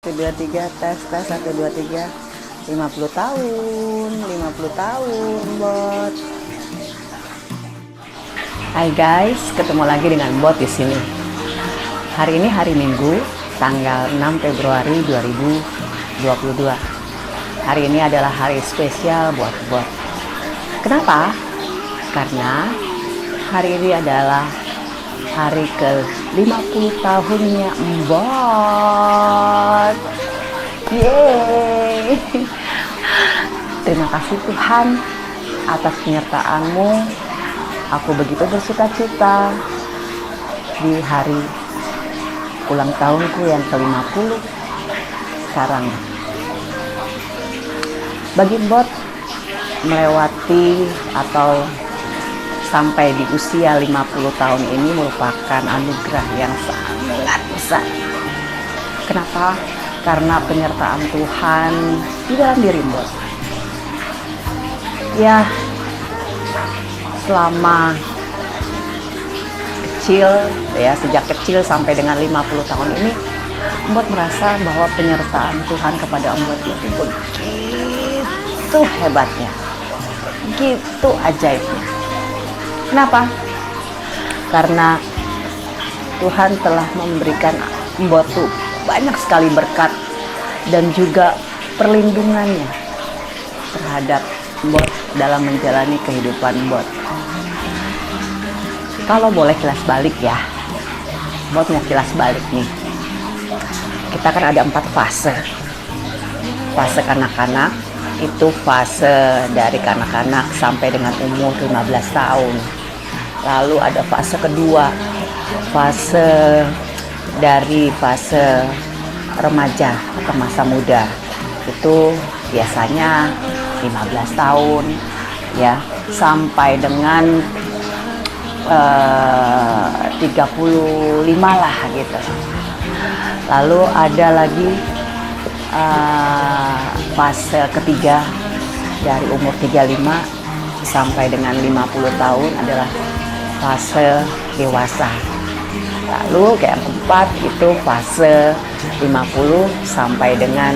1, 2, 3, tes, 1, 2, 3. 50 tahun, 50 tahun, Bot. Hai guys, ketemu lagi dengan Bot di sini. Hari ini hari Minggu, tanggal 6 Februari 2022. Hari ini adalah hari spesial buat Bot. Kenapa? Karena hari ini adalah hari ke-50 tahunnya Mbot. Yeay. Terima kasih Tuhan atas penyertaan-Mu. Aku begitu bersuka-cita di hari ulang tahunku yang ke-50 sekarang. Bagi Mbot, melewati atau sampai di usia 50 tahun ini merupakan anugerah yang sangat besar. Kenapa? Karena penyertaan Tuhan di dalam diri Mbot. Ya, selama kecil, ya sejak kecil sampai dengan 50 tahun ini, Mbot merasa bahwa penyertaan Tuhan kepada Mbot itu begitu hebatnya, begitu ajaibnya. Kenapa? Karena Tuhan telah memberikan Mbot tuh banyak sekali berkat dan juga perlindungannya terhadap Mbot dalam menjalani kehidupan Mbot. Kalau boleh kilas balik ya, Mbot mau kilas balik nih. Kita kan ada 4 fase. Fase kanak-kanak itu fase dari kanak-kanak sampai dengan umur 15 tahun. Lalu ada fase kedua, fase dari fase remaja atau masa muda. Itu biasanya 15 tahun ya, sampai dengan 35 lah gitu. Lalu ada lagi fase ketiga dari umur 35 sampai dengan 50 tahun adalah fase dewasa. Lalu yang keempat itu fase 50 sampai dengan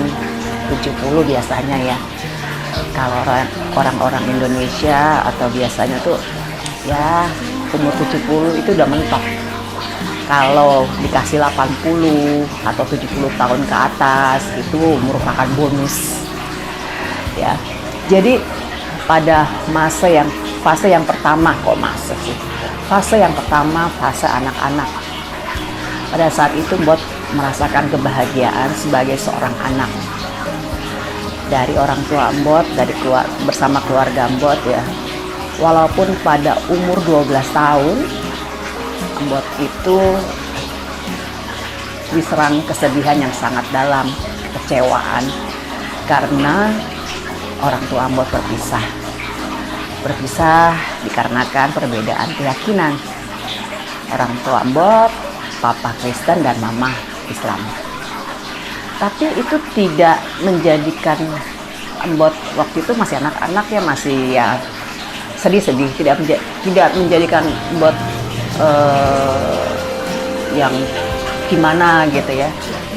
70 biasanya ya. Kalau orang-orang Indonesia atau biasanya tuh ya umur 70 itu udah mentok. Kalau dikasih 80 atau 70 tahun ke atas itu merupakan bonus. Ya. Jadi pada fase yang pertama, fase yang pertama, fase anak-anak. Pada saat itu Mbot merasakan kebahagiaan sebagai seorang anak. Dari orang tua Mbot, bersama keluarga Mbot ya. Walaupun pada umur 12 tahun, Mbot itu diserang kesedihan yang sangat dalam, kekecewaan. Karena orang tua Mbot berpisah dikarenakan perbedaan keyakinan. Orang tua Mbot, papa Kristen dan mama Islam. Tapi itu tidak menjadikan Mbot waktu itu masih anak-anak ya, masih ya sedih-sedih, tidak menjadikan Mbot yang gimana gitu ya.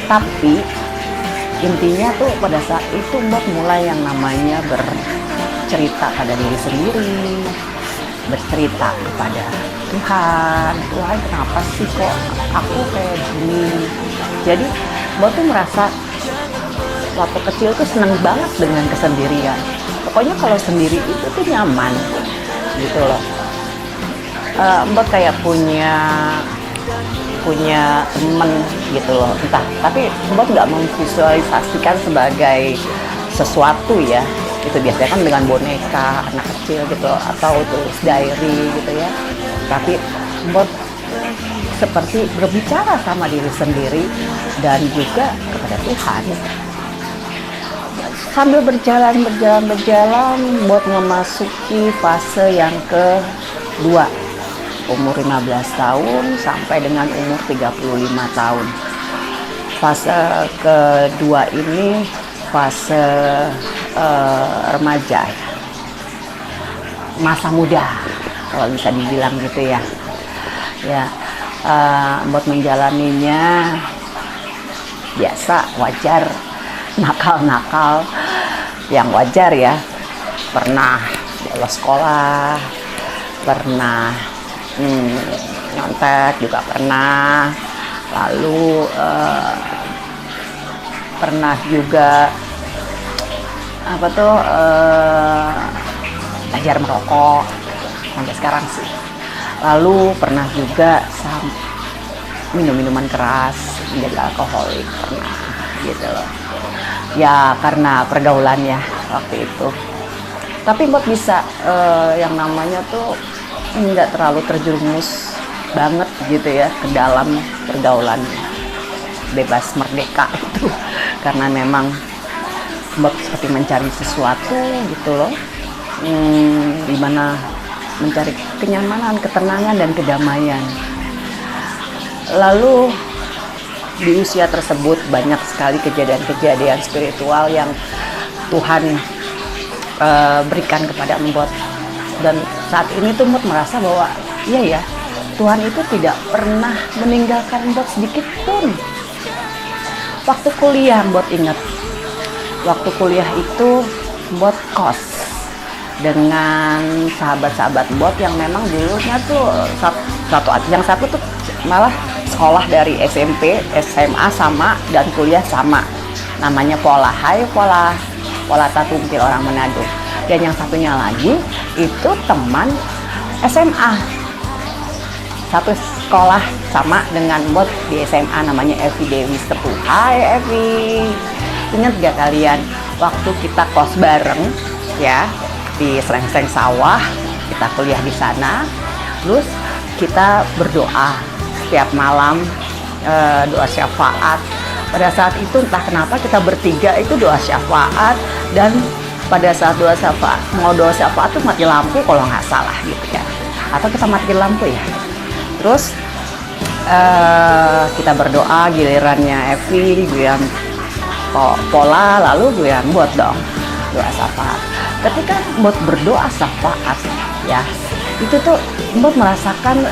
Tapi intinya tuh pada saat itu Mbot mulai yang namanya bercerita pada diri sendiri, bercerita kepada Tuhan, kenapa sih kok aku kayak gini. Jadi Mbot tuh merasa waktu kecil tuh seneng banget dengan kesendirian. Pokoknya kalau sendiri itu tuh nyaman gitu loh. Mbot kayak punya temen gitu loh, entah. Tapi Mbot nggak memvisualisasikan sebagai sesuatu ya. Itu biasanya kan dengan boneka anak kecil gitu atau tulis diary gitu ya. Tapi Mbot seperti berbicara sama diri sendiri dan juga kepada Tuhan. Sambil berjalan, Mbot memasuki fase yang kedua, umur 15 tahun sampai dengan umur 35 tahun. Fase kedua ini fase remaja, masa muda kalau bisa dibilang gitu ya. Ya, Mbot menjalaninya biasa, wajar, nakal-nakal yang wajar ya. Pernah bolos sekolah, pernah nyontek juga pernah, lalu pernah juga belajar merokok sampai sekarang sih. Lalu pernah juga minum-minuman keras, menjadi alkoholik pernah gitu loh. Ya karena pergaulan ya waktu itu. Tapi Mbok bisa yang namanya tuh nggak terlalu terjerumus banget gitu ya ke dalam pergaulan bebas merdeka itu, karena memang Mbok seperti mencari sesuatu gitu loh, dimana mencari kenyamanan, ketenangan, dan kedamaian. Lalu di usia tersebut banyak sekali kejadian-kejadian spiritual yang Tuhan berikan kepada Mbok. Dan saat ini tuh Mbok merasa bahwa iya ya, Tuhan itu tidak pernah meninggalkan Mbok sedikit pun. Waktu kuliah Mbok ingat, waktu kuliah itu Mbok kos dengan sahabat-sahabat Mbok yang memang dulunya tuh yang satu tuh malah sekolah dari SMP, SMA sama, dan kuliah sama. Namanya Pola Tatumpil orang Manado. Dan yang satunya lagi itu teman SMA. Satu sekolah sama dengan Mbok di SMA, namanya Evi Dewi Sepuh. Hai Evi. Ingat gak kalian waktu kita kos bareng ya di Srengseng Sawah, kita kuliah di sana. Terus kita berdoa setiap malam, doa syafaat. Pada saat itu entah kenapa kita bertiga itu doa syafaat, dan pada saat doa syafaat tuh mati lampu kalau nggak salah gitu ya, atau kita matiin lampu ya. Terus kita berdoa, gilirannya Evi, giliran Pola, lalu giliran Mbok dong doa syafaat. Ketika Mbok berdoa syafaat ya, itu tuh Mbok merasakan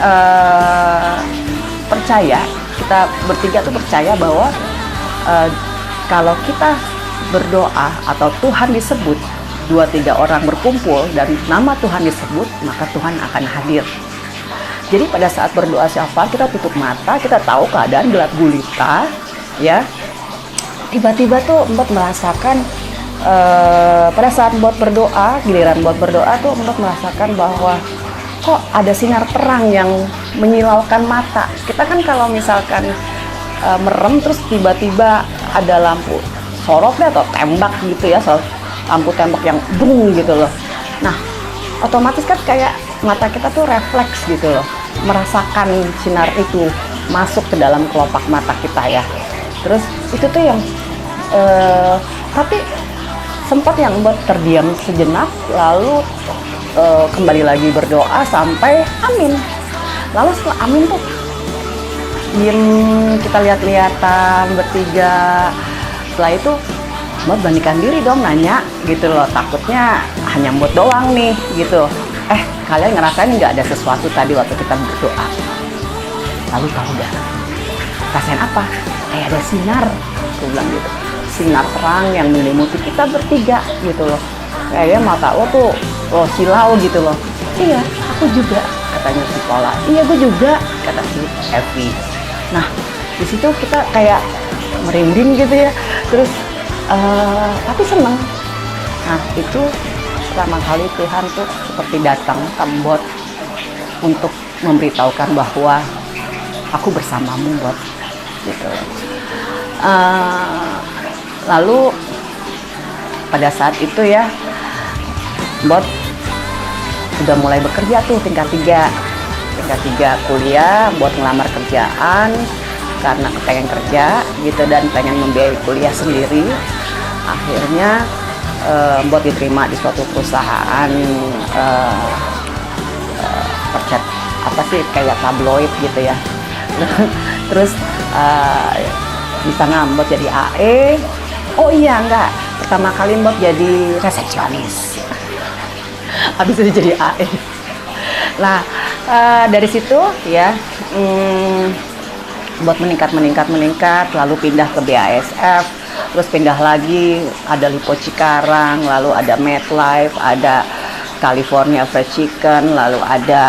percaya, kita bertiga tuh percaya bahwa kalau kita berdoa atau Tuhan disebut, 2-3 orang berkumpul dan nama Tuhan disebut, maka Tuhan akan hadir. Jadi pada saat berdoa syafaat kita tutup mata, kita tahu keadaan gelap gulita ya. Tiba-tiba tuh Mbok merasakan pada saat Mbok berdoa, giliran Mbok berdoa tuh Mbok merasakan bahwa kok ada sinar terang yang menyilaukan mata. Kita kan kalau misalkan merem terus tiba-tiba ada lampu sorotnya atau tembak gitu ya, lampu tembak yang bung gitu loh. Nah, otomatis kan kayak mata kita tuh refleks gitu loh, merasakan sinar itu masuk ke dalam kelopak mata kita ya. Terus itu tuh yang tapi sempat yang Mbok terdiam sejenak, lalu kembali lagi berdoa sampai amin. Lalu setelah amin tuh diem, kita lihat-lihatan bertiga. Setelah itu Mbok beranikan diri dong nanya gitu loh, takutnya hanya Mbok doang nih gitu. Kalian ngerasain nggak ada sesuatu tadi waktu kita berdoa? Lalu tahu gak rasain apa? Kayak ada sinar, aku bilang gitu, sinar terang yang menyelimuti kita bertiga gitu loh. Kayaknya mata lo tuh silau gitu loh. Iya, aku juga, katanya si Pola. Iya, gue juga, kata si Evi. Nah, di situ kita kayak merinding gitu ya. Terus, tapi seneng. Nah, itu pertama kali Tuhan tuh seperti datang ke Mbok untuk memberitahukan bahwa aku bersamamu, Mbok. Gitu. Lalu pada saat itu ya, Mbok udah mulai bekerja tuh tingkat 3 kuliah, buat ngelamar kerjaan karena pengen kerja gitu dan pengen membiayai kuliah sendiri. Akhirnya Mbok diterima di suatu perusahaan percet apa sih kayak tabloid gitu ya. Terus di sana Mbok jadi AE. Oh iya, enggak, pertama kali Mbok jadi resepsionis. Habis itu jadi AE. Nah, dari situ ya buat meningkat, lalu pindah ke BASF, terus pindah lagi ada Lipo Cikarang, lalu ada MetLife, ada California Fried Chicken, lalu ada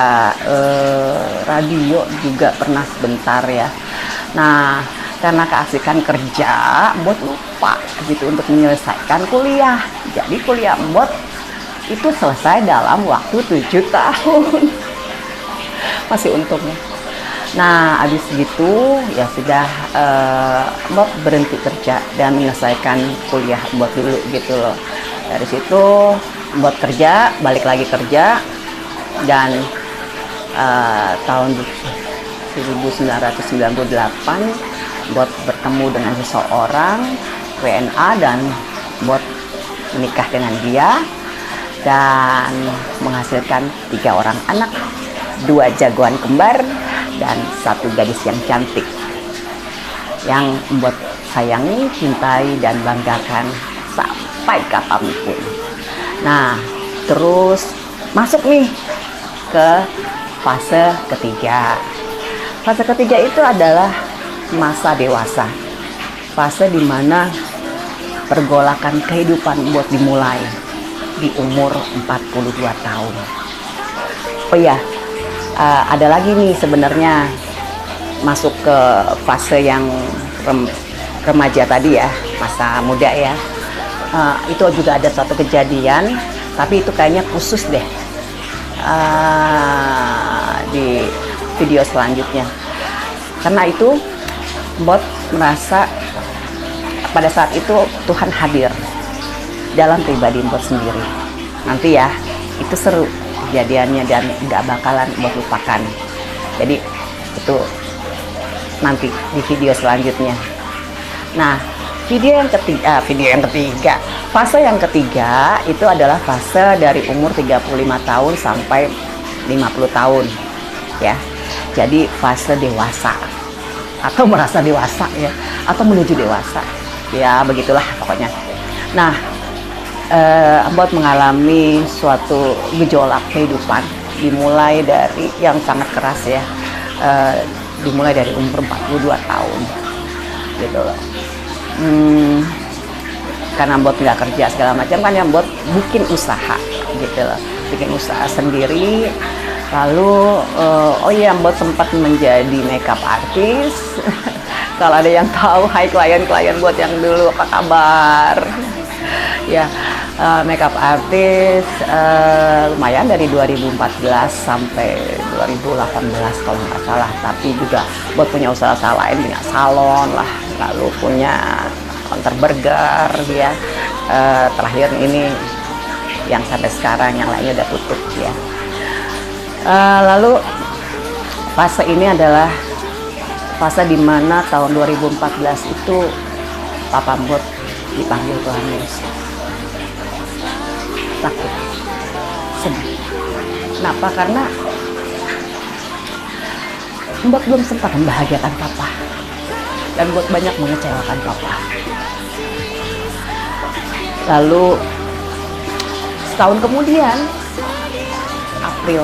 radio juga pernah sebentar ya. Nah, karena keasikan kerja, Mbot lupa gitu untuk menyelesaikan kuliah. Jadi kuliah Mbot itu selesai dalam waktu 7 tahun. Masih untung ya. Nah, habis gitu ya sudah Mbot berhenti kerja dan menyelesaikan kuliah Mbot dulu gitu loh. Dari situ Mbot kerja, balik lagi kerja, dan tahun 1998 Mbot bertemu dengan seseorang WNA dan Mbot menikah dengan dia dan menghasilkan 3 orang anak, 2 jagoan kembar dan 1 gadis yang cantik yang Mbot sayangi, cintai, dan banggakan sampai kapanpun. Nah, terus masuk nih ke fase ketiga. Fase ketiga itu adalah masa dewasa. Fase dimana pergolakan kehidupan Mbot dimulai di umur 42 tahun. Oh iya, ada lagi nih sebenarnya masuk ke fase yang remaja tadi ya, masa muda ya. Itu juga ada suatu kejadian, tapi itu kayaknya khusus deh di video selanjutnya. Karena itu Mbot merasa pada saat itu Tuhan hadir dalam pribadi Mbot sendiri. Nanti ya, itu seru kejadiannya dan nggak bakalan Mbot lupakan. Jadi itu nanti di video selanjutnya. Nah, video yang ketiga, fase yang ketiga itu adalah fase dari umur 35 tahun sampai 50 tahun ya. Jadi fase dewasa atau merasa dewasa ya, atau menuju dewasa ya, begitulah pokoknya. Nah, Mbot mengalami suatu gejolak kehidupan dimulai dari yang sangat keras ya, dimulai dari umur 42 tahun gitu loh. Karena Mbot nggak kerja segala macam kan, yang Mbot bikin usaha gitu loh, bikin usaha sendiri. Lalu oh iya, Mbot sempat menjadi makeup artist. Kalau ada yang tahu, hai klien-klien Mbot yang dulu, apa kabar ya. Makeup artist lumayan dari 2014 sampai 2018 kalau nggak salah. Tapi juga Mbot punya usaha lain, punya salon lah, lalu punya counter burger ya. Terakhir ini yang sampai sekarang, yang lainnya udah tutup ya. Lalu fase ini adalah fase dimana tahun 2014 itu Papa Mbot dipanggil Tuhan Yesus. Sakit, sedih. Kenapa? Karena Mbot belum sempat membahagiakan Papa dan Mbot banyak mengecewakan Papa. Lalu setahun kemudian, April,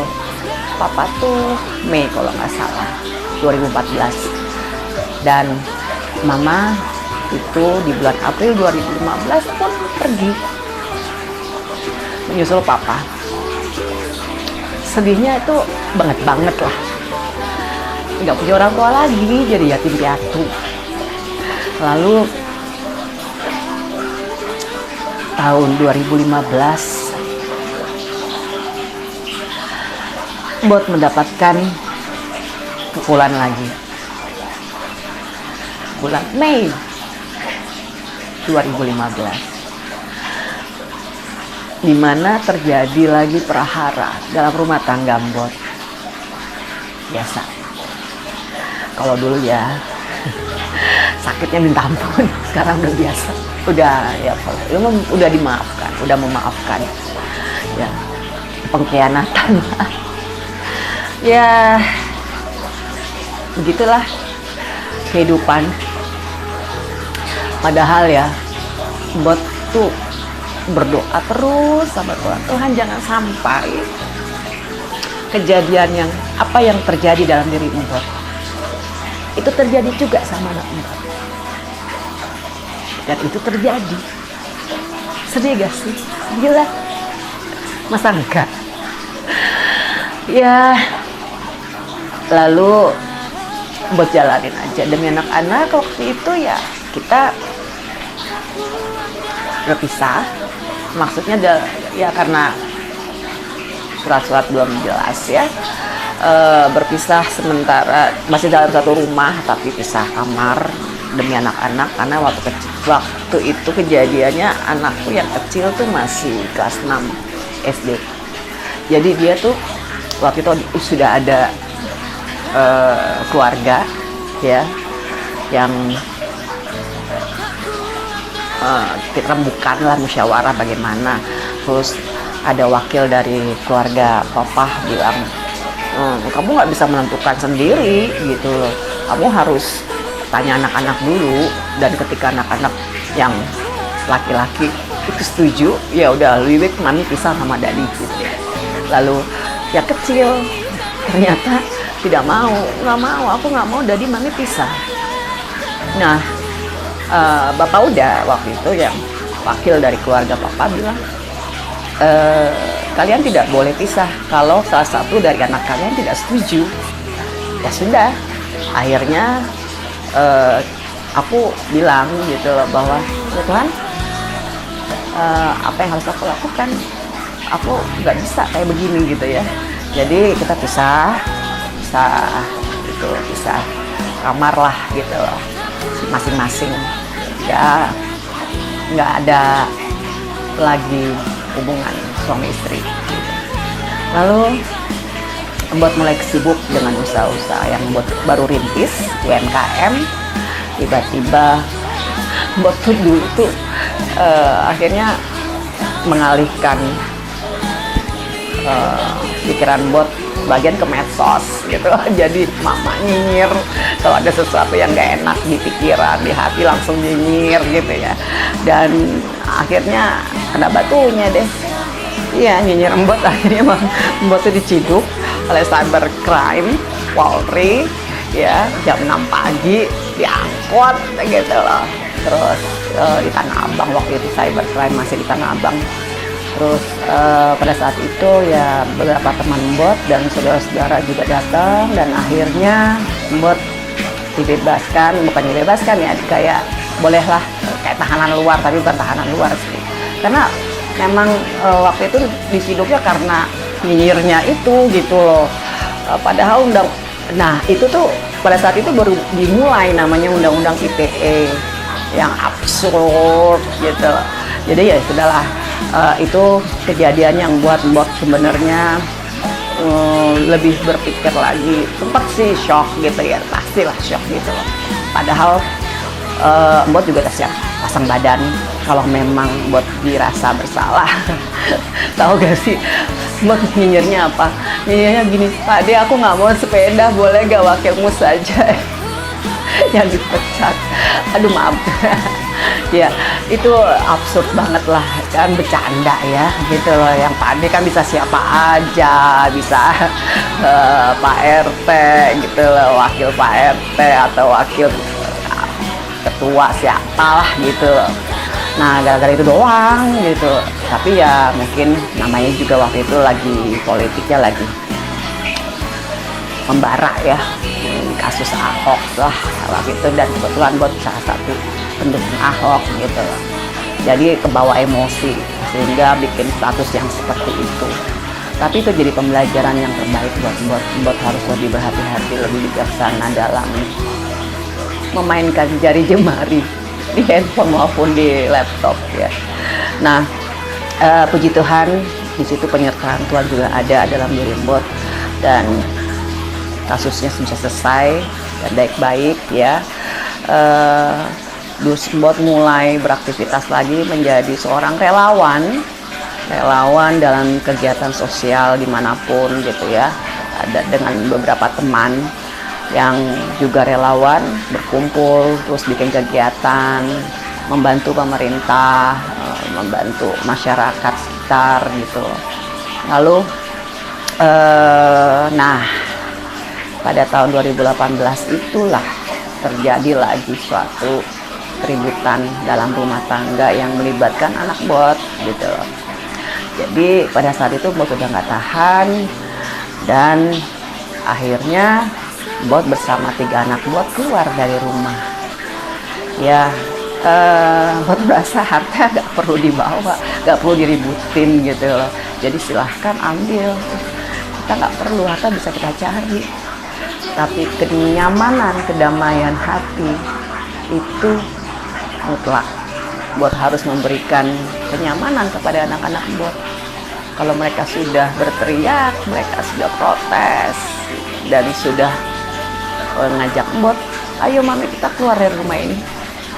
Papa tuh Mei kalau nggak salah, 2014, dan Mama itu di bulan April 2015 pun pergi menyusul Papa. Sedihnya itu banget lah, nggak punya orang tua lagi, jadi yatim piatu. Lalu tahun 2015 Mbot mendapatkan pukulan lagi. Bulan Mei 2015, di mana terjadi lagi prahara dalam rumah tangga Mbot. Biasa. Kalau dulu ya sakitnya minta ampun, sekarang udah biasa. Udah ya, udah dimaafkan, udah memaafkan. Ya, pengkhianatan. Ya, begitulah kehidupan. Padahal ya, Mbot tuh berdoa terus sama Tuhan, Tuhan jangan sampai kejadian yang apa yang terjadi dalam diri Mbot Itu terjadi juga sama anak mbak. Dan itu terjadi. Sedih gak sih? Gila. Masa enggak? Ya, lalu buat jalanin aja demi anak-anak. Waktu itu ya kita berpisah. Maksudnya ya karena surat-surat belum jelas ya. Berpisah sementara, masih dalam satu rumah tapi pisah kamar demi anak-anak. Karena waktu itu kejadiannya anakku yang kecil tuh masih kelas 6 SD. Jadi dia tuh waktu itu sudah ada keluarga ya yang kita rembukanlah musyawarah bagaimana. Terus ada wakil dari keluarga papa bilang, kamu nggak bisa menentukan sendiri gitu loh, kamu harus tanya anak-anak dulu. Dan ketika anak-anak yang laki-laki itu setuju, ya udah lebih baik mami pisah sama dadi gitu. Lalu ya kecil ternyata tidak mau, aku nggak mau dadi mami pisah. Nah bapak udah waktu itu yang wakil dari keluarga papa bilang, kalian tidak boleh pisah kalau salah satu dari anak kalian tidak setuju. Ya sudah, akhirnya aku bilang gitu loh bahwa ya Tuhan, apa yang harus aku lakukan, aku nggak bisa kayak begini gitu ya. Jadi kita pisah kamar lah gitu loh, masing-masing. Ya nggak ada lagi hubungan suami istri gitu. Lalu Mbot mulai sibuk dengan usaha-usaha yang Mbot baru rintis, UMKM. Tiba-tiba Mbot tuh dulu tuh akhirnya mengalihkan pikiran Mbot bagian ke medsos gitu. Jadi mama nyinyir kalau ada sesuatu yang gak enak di pikiran, di hati langsung nyinyir gitu ya. Dan akhirnya kena batunya deh. Iya, nyinyir Mbot. Akhirnya Mbot tuh diciduk oleh cybercrime Polri ya, jam 6 pagi diangkut gitu loh. Terus di Tanah Abang, waktu itu cybercrime masih di Tanah Abang. Terus pada saat itu ya beberapa teman Mbot dan saudara-saudara juga datang, dan akhirnya Mbot dibebaskan. Bukan dibebaskan ya, kayak bolehlah kayak tahanan luar, tapi bukan tahanan luar sih. Karena memang waktu itu diciduknya karena nyinyirnya itu gitu loh. Padahal nah itu tuh pada saat itu baru dimulai namanya undang-undang ITE yang absurd gitu. Jadi ya sudahlah, itu kejadian yang buat Mbot sebenarnya lebih berpikir lagi. Sempat sih shock gitu ya, pastilah shock gitu loh. Padahal Mbot juga siap pasang badan kalau memang Mbot dirasa bersalah. Tahu gak sih Mbot nyinyirnya apa? Nyinyirnya gini, Pak De, aku nggak mau sepeda, boleh gak wakilmu saja yang dipecat. Aduh maaf. Ya itu absurd banget lah kan, bercanda ya gitu loh. Yang Pak De kan bisa siapa aja, bisa Pak RT gitu loh, wakil Pak RT atau wakil ketua siapalah gitu. Nah gara-gara itu doang gitu. Tapi ya mungkin namanya juga waktu itu lagi politiknya lagi membara ya, kasus Ahok lah waktu itu. Dan kebetulan buat salah satu pendukung Ahok gitu loh. Jadi kebawa emosi sehingga bikin status yang seperti itu. Tapi itu jadi pembelajaran yang terbaik buat harus lebih berhati-hati, lebih bijaksana dalam memainkan jari jemari di handphone maupun di laptop ya. Nah, puji Tuhan di situ penyertaan Tuhan juga ada dalam diri Mbot, dan kasusnya bisa selesai dan baik-baik ya. Terus Mbot mulai beraktivitas lagi menjadi seorang relawan dalam kegiatan sosial dimanapun gitu ya. Ada dengan beberapa teman yang juga relawan, berkumpul terus bikin kegiatan, membantu pemerintah, membantu masyarakat sekitar gitu. Lalu nah pada tahun 2018 itulah terjadi lagi suatu keributan dalam rumah tangga yang melibatkan anak bot gitu. Jadi pada saat itu bot udah nggak tahan dan akhirnya bot bersama 3 anak bot keluar dari rumah. Ya, bot berasa harta nggak perlu dibawa, nggak perlu diributin gitu loh. Jadi silahkan ambil, kita nggak perlu, harta bisa kita cari. Tapi kenyamanan, kedamaian hati itu mutlak. Bot harus memberikan kenyamanan kepada anak-anak bot. Kalau mereka sudah berteriak, mereka sudah protes dan sudah ngajak bot, ayo mami kita keluar dari rumah ini.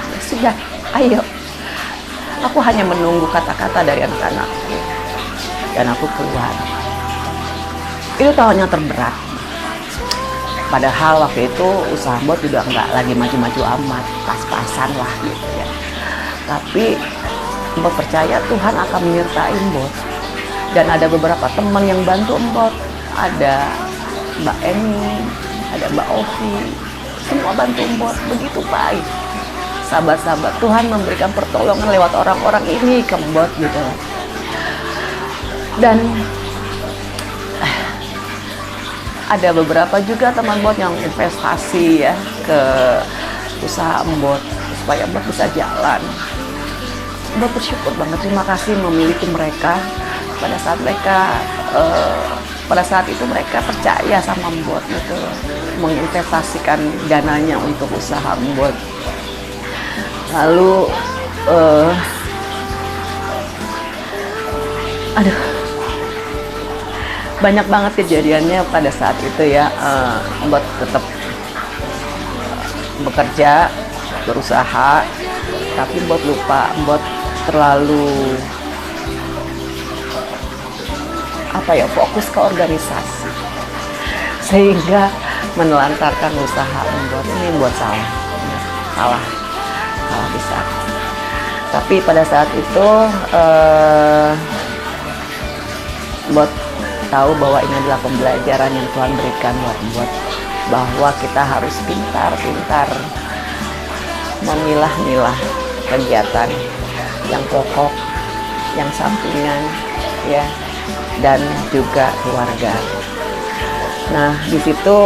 Ya sudah, ayo. Aku hanya menunggu kata-kata dari anak-anakku dan aku keluar. Itu tahun yang terberat. Padahal waktu itu usaha bot juga nggak lagi maju-maju amat, pas-pasan lah gitu ya. Tapi bot percaya Tuhan akan menyertai bot. Dan ada beberapa teman yang bantu bot. Ada Mbak Eni, ada Mbak Ovi, semua bantu bot, begitu baik. Sahabat-sahabat Tuhan memberikan pertolongan lewat orang-orang ini ke bot gitu. Dan ada beberapa juga teman bot yang investasi ya ke usaha bot supaya bot bisa jalan. Bot bersyukur banget, terima kasih memiliki mereka pada saat itu mereka percaya sama bot gitu, menginvestasikan dananya untuk usaha bot. Lalu banyak banget kejadiannya pada saat itu ya. Bot tetap bekerja, berusaha, tapi bot lupa, bot terlalu fokus ke organisasi sehingga menelantarkan usaha bot. Ini buat salah besar. Tapi pada saat itu bot tahu bahwa ini adalah pembelajaran yang Tuhan berikan buat bahwa kita harus pintar-pintar memilah-milah kegiatan yang pokok, yang sampingan, ya, dan juga keluarga. Nah, di situ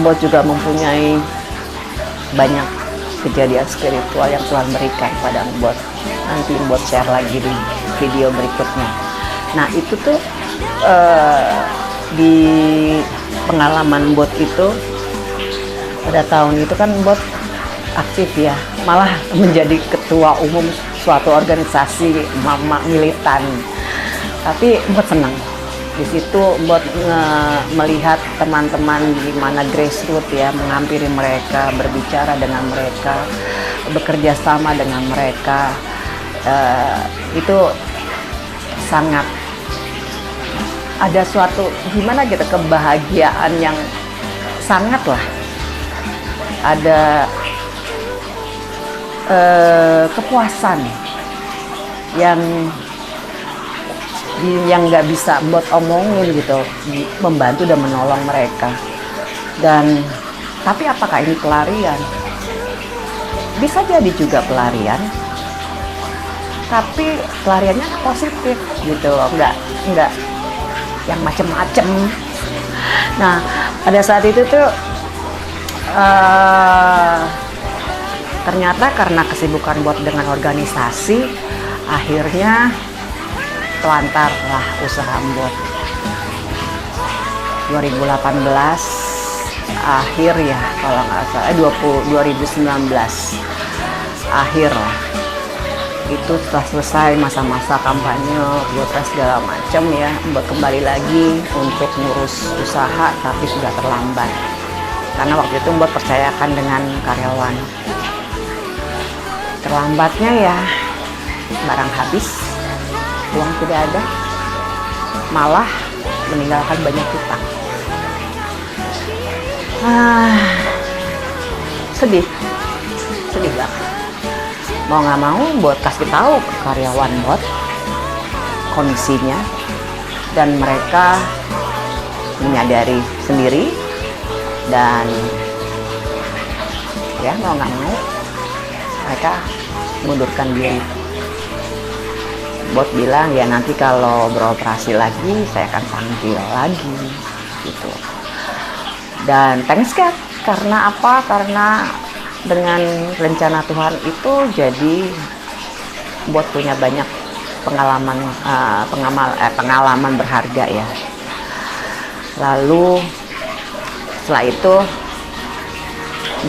bot juga mempunyai banyak kejadian spiritual yang Tuhan berikan pada bot. Nanti bot share lagi di video berikutnya. Nah, itu tuh di pengalaman bot itu pada tahun itu kan bot aktif ya, malah menjadi ketua umum suatu organisasi mama militan. Tapi bot senang di situ. Bot melihat teman-teman di mana grassroots ya, menghampiri mereka, berbicara dengan mereka, bekerja sama dengan mereka. Itu sangat ada suatu gimana gitu, kebahagiaan yang sangat lah. Ada kepuasan yang nggak bisa bot omongin gitu, membantu dan menolong mereka. Dan tapi apakah ini pelarian? Bisa jadi juga pelarian, tapi pelariannya positif gitu loh, nggak yang macem-macem. Nah, pada saat itu tuh ternyata karena kesibukan bot dengan organisasi, akhirnya telantarlah usaha bot. 2018 akhir ya kalau nggak salah, 2019 akhir lah. Itu setelah selesai masa-masa kampanye, protes segala macam ya, kembali lagi untuk ngurus usaha, tapi sudah terlambat. Karena waktu itu Mbak percayakan dengan karyawan. Terlambatnya ya, barang habis, uang tidak ada, malah meninggalkan banyak hutang. Sedih banget. Mau nggak mau buat kasih tahu ke karyawan bot kondisinya, dan mereka menyadari sendiri dan ya mau nggak mau mereka mundurkan diri. Bot bilang ya nanti kalau beroperasi lagi saya akan panggil lagi gitu. Dan thanks God, karena apa? Karena dengan rencana Tuhan itu jadi Bot punya banyak pengalaman berharga ya. Lalu setelah itu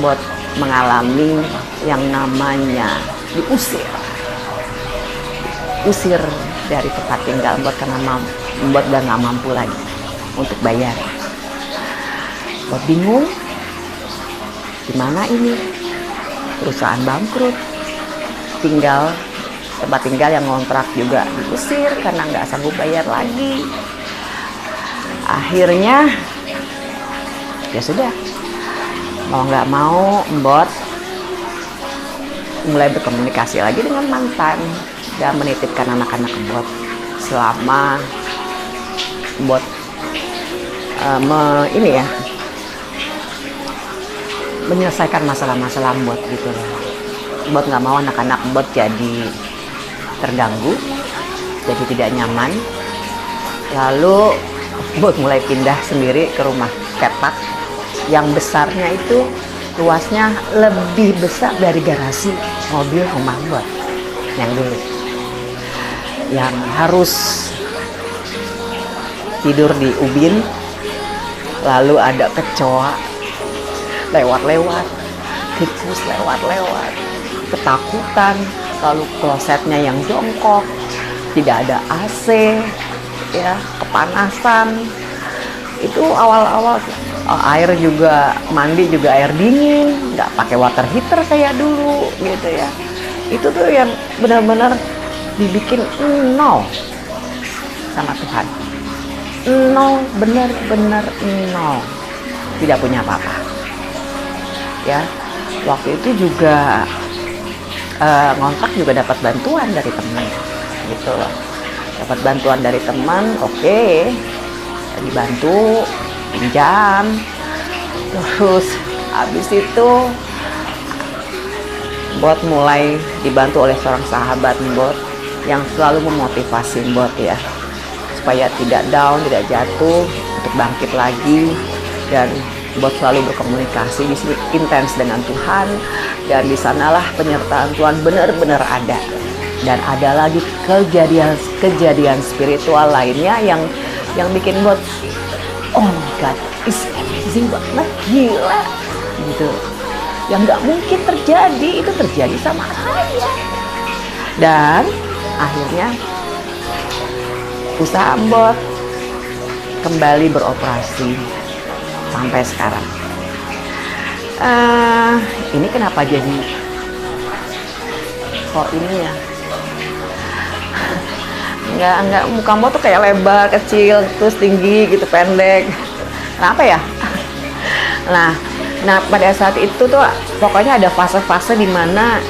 Bot mengalami yang namanya diusir dari tempat tinggal Bot karena Bot udah nggak mampu lagi untuk bayar. Bot bingung, gimana ini, perusahaan bangkrut, tempat tinggal yang ngontrak juga diusir karena nggak sanggup bayar lagi. Akhirnya ya sudah, mau nggak mau Bot mulai berkomunikasi lagi dengan mantan dan menitipkan anak-anak Bot selama Bot menyelesaikan masalah-masalah Bot gitu loh. Bot nggak mau anak-anak Bot jadi terganggu, jadi tidak nyaman. Lalu Bot mulai pindah sendiri ke rumah petak yang besarnya itu luasnya lebih besar dari garasi mobil rumah Bot yang dulu, yang harus tidur di ubin, lalu ada kecoa lewat-lewat, tikus lewat-lewat, ketakutan, lalu klosetnya yang jongkok, tidak ada AC ya, kepanasan. Itu awal-awal air juga, mandi juga air dingin, nggak pakai water heater kayak dulu gitu ya. Itu tuh yang benar-benar dibikin nol sama Tuhan. Nol, benar-benar nol, tidak punya apa-apa ya. Waktu itu juga ngontrak juga dapat bantuan dari teman gitu loh, dapat bantuan dari teman, oke, dibantu pinjam. Terus habis itu Bot mulai dibantu oleh seorang sahabat Bot yang selalu memotivasi Bot ya, supaya tidak down, tidak jatuh, untuk bangkit lagi. Dan Bot selalu berkomunikasi di sini intens dengan Tuhan, dan di sanalah penyertaan Tuhan benar-benar ada. Dan ada lagi kejadian spiritual lainnya yang bikin Bot, oh my God, it's amazing banget, gila gitu. Yang nggak mungkin terjadi, itu terjadi sama saya. Dan akhirnya usaha Bot kembali beroperasi sampai sekarang. Ini kenapa jadi kok ini ya? Enggak, muka Bot tuh kayak lebar, kecil, terus tinggi gitu, pendek. Kenapa ya? Nah pada saat itu tuh pokoknya ada fase-fase di mana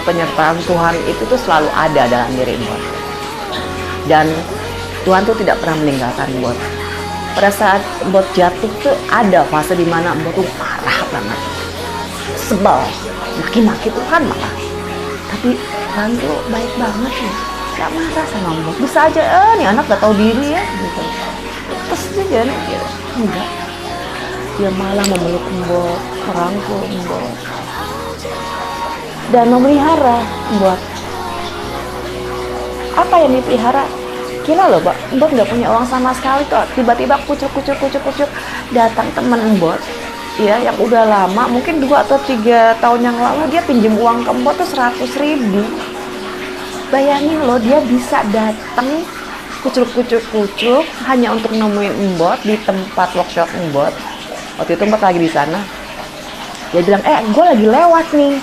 penyertaan Tuhan itu tuh selalu ada dalam diri Bot. Dan Tuhan tuh tidak pernah meninggalkan Bot. Pada saat Bot jatuh tuh ada fase di mana Bot tuh marah banget, sebel, maki-maki Tuhan malah. Tapi Tuhan tuh baik banget nih, gak marah sama Bot. Bisa aja, nih anak gak tahu diri ya gitu, terus aja nih gitu. Enggak, dia malah memeluk Bot, merangkul Bot, dan memelihara Bot. Apa yang dipelihara? Gila loh, Bot nggak punya uang sama sekali kok. Tiba-tiba kucuk datang temen Bot, ya yang udah lama, mungkin 2 atau 3 tahun yang lalu dia pinjem uang ke Bot tuh 100.000. Bayangin loh, dia bisa datang kucuk hanya untuk nemuin Bot di tempat workshop Bot. Waktu itu Bot lagi di sana. Dia bilang, gue lagi lewat nih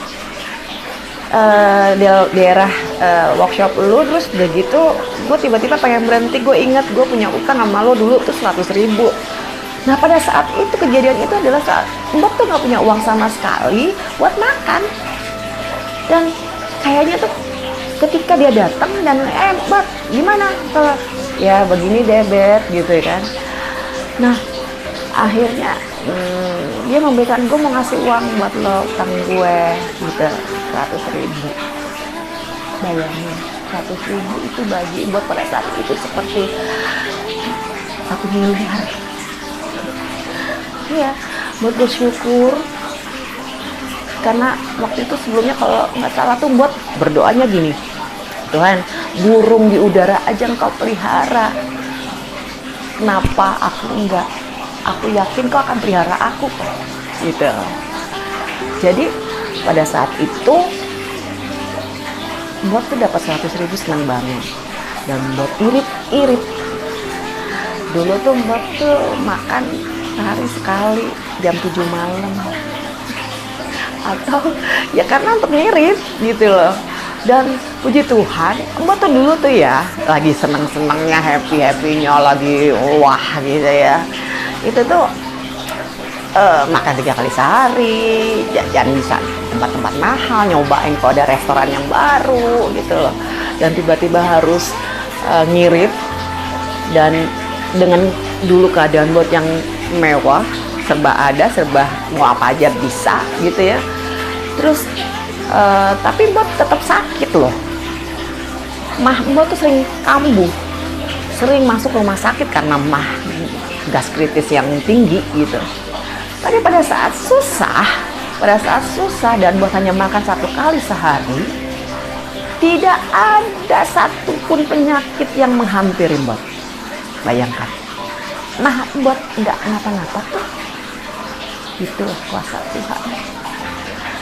daerah workshop lu, terus udah gitu gue tiba-tiba pengen berhenti, gue inget gue punya utang sama lo dulu tuh 100.000. Nah pada saat itu, kejadian itu adalah saat Bot tuh gak punya uang sama sekali buat makan. Dan kayaknya tuh ketika dia datang dan Bot gimana, ya begini deh Bet gitu ya kan. Nah Akhirnya dia memberikan, gue mau ngasih uang buat lo utang gue gitu, 100.000. Bayangin, 100.000 itu bagi buat pada saat itu seperti 1 miliar. Iya, buat bersyukur. Karena waktu itu sebelumnya kalau nggak salah tuh buat berdoanya gini, Tuhan, burung di udara aja Engkau pelihara, kenapa aku enggak? Aku yakin Kau akan pelihara aku kok, gitu. Jadi pada saat itu Bot tuh dapat 100.000 senang banget, dan Bot irit. Dulu tuh Bot tuh makan sehari sekali jam 7 malam, atau ya karena untuk ngirit gitu loh. Dan puji Tuhan, Mbak tuh dulu tuh ya lagi seneng-senengnya, happy-happynya, lagi wah gitu ya. Itu tuh makan 3 kali sehari, jajan bisa tempat-tempat mahal, nyobain kalau ada restoran yang baru gitu loh. Dan tiba-tiba harus ngirit, dan dengan dulu keadaan Bot yang mewah, serba ada, serba mau apa aja bisa gitu ya. Terus tapi Mbak tetap sakit loh. Mbak tuh sering kambuh, sering masuk rumah sakit karena gas kritis yang tinggi gitu. Tapi pada saat susah dan Mbak hanya makan 1 kali sehari, tidak ada satupun penyakit yang menghampiri Mbak. Bayangkan. Nah, Mbak nggak kenapa-napa tuh. Itu kuasa Tuhan.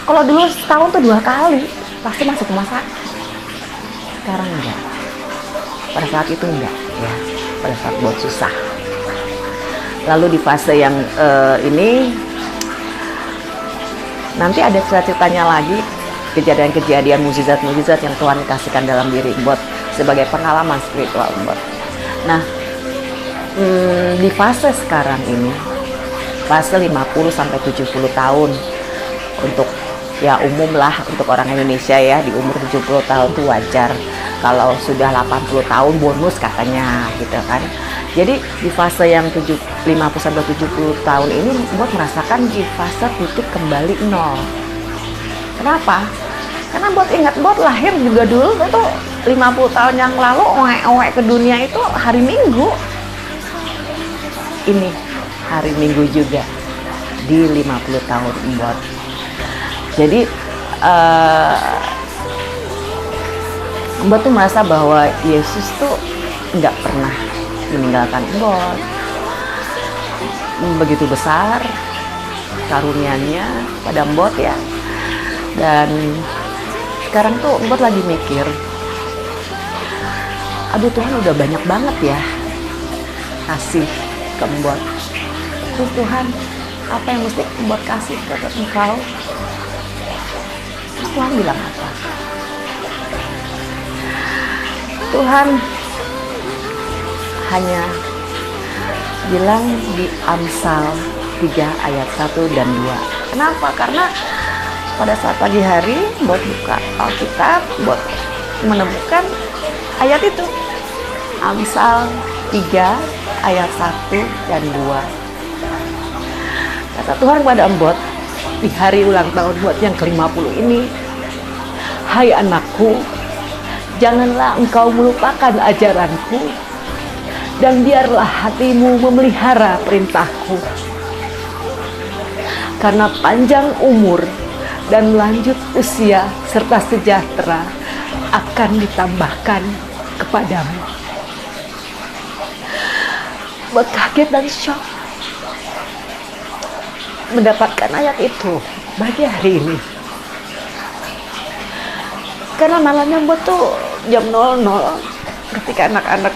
Kalau dulu setahun tuh 2 kali pasti masuk rumah sakit. Sekarang enggak. Pada saat itu enggak ya. Pada saat Bot susah. Lalu di fase yang ini nanti ada ceritanya lagi, kejadian-kejadian mukjizat-mukjizat yang Tuhan kasihkan dalam diri Bot sebagai pengalaman spiritual Bot. Nah, di fase sekarang ini, fase 50 sampai 70 tahun, untuk ya umum lah untuk orang Indonesia ya, di umur 70 tahun tuh wajar. Kalau sudah 80 tahun bonus katanya gitu kan. Jadi di fase yang 50 sampai 70 tahun ini Bot merasakan di fase titik kembali nol. Kenapa? Karena Bot ingat, Bot lahir juga dulu tuh 50 tahun yang lalu, oe-oe ke dunia itu hari Minggu. Ini hari Minggu juga di 50 tahun Bot. Jadi Mbak tuh merasa bahwa Yesus tuh nggak pernah meninggalkan Mbak. Begitu besar karunia-Nya pada Mbak ya. Dan sekarang tuh Mbak lagi mikir, aduh Tuhan udah banyak banget ya kasih ke Mbak. Terus Tuhan, apa yang mesti Mbak kasih ke Engkau? Terus Tuhan bilang apa? Tuhan hanya bilang di Amsal 3 ayat 1 dan 2. Kenapa? Karena pada saat pagi hari Bot buka Alkitab, Bot menemukan ayat itu. Amsal 3 ayat 1 dan 2. Kata Tuhan kepada Bot di hari ulang tahun Bot yang ke-50 ini, hai anakku, janganlah engkau melupakan ajaranku, dan biarlah hatimu memelihara perintahku. Karena panjang umur dan lanjut usia serta sejahtera akan ditambahkan kepadamu. Buat kaget dan shock mendapatkan ayat itu bagi hari ini. Karena malamnya Bot tuh jam 00 ketika anak-anak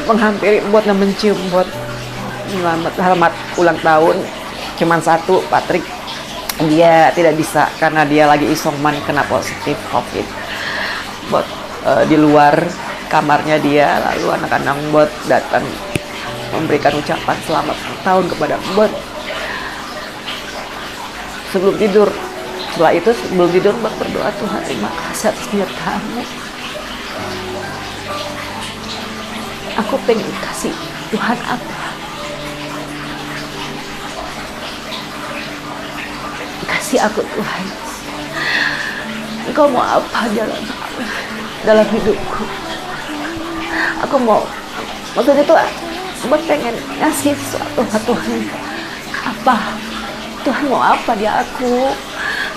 menghampiri Bot dan mencium Bot selamat ulang tahun. Cuman satu, Patrick, dia tidak bisa karena dia lagi isoman kena positif COVID. Bot di luar kamarnya dia, lalu anak-anak Bot datang memberikan ucapan selamat tahun kepada Bot sebelum tidur. Setelah itu sebelum tidur Bot berdoa, Tuhan terima kasih atas penyertaan-Mu. Aku pengen kasih Tuhan apa? kasih aku Tuhan. Engkau mau apa dalam hidupku? Aku mau, maksudnya tuh buat pengen ngasih sesuatu ke Tuhan. Apa? Tuhan mau apa di aku?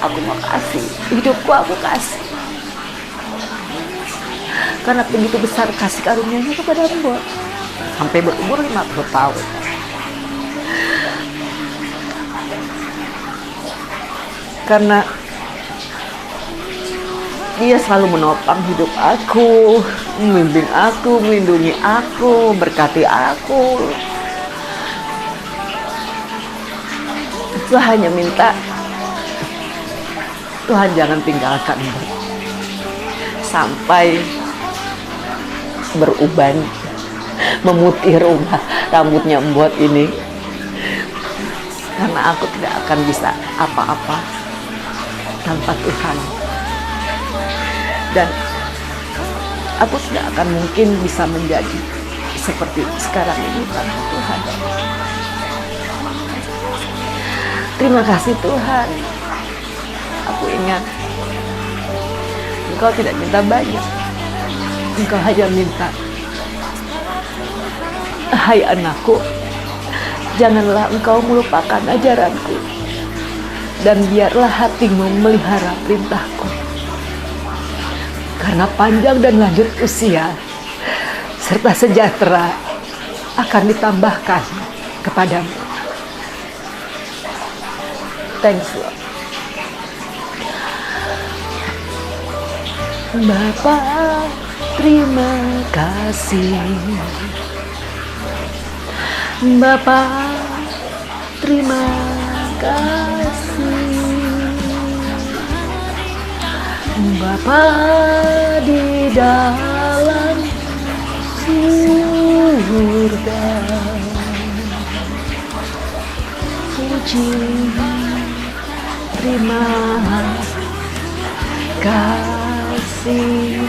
Aku mau kasih hidupku, aku kasih. Karena begitu besar kasih karunia-Nya kepada Mbok, sampai berumur 50 tahun. Karena Dia selalu menopang hidup aku, membimbing aku, melindungi aku, berkati aku. Saya hanya minta Tuhan jangan tinggalkan Mbok sampai beruban, memutih rambutnya Mbok ini. Karena aku tidak akan bisa apa-apa tanpa Tuhan. Dan aku tidak akan mungkin bisa menjadi seperti sekarang ini tanpa Tuhan. Terima kasih Tuhan. Aku ingat Engkau tidak minta banyak. Engkau hanya minta, hai anakku, janganlah engkau melupakan ajaranku, dan biarlah hatimu melihara perintahku. Karena panjang dan lanjut usia serta sejahtera akan ditambahkan kepadamu. Thanks Lord. Bapa, terima kasih. Bapa, terima kasih. Bapa di dalam surga, puji, terima kasih.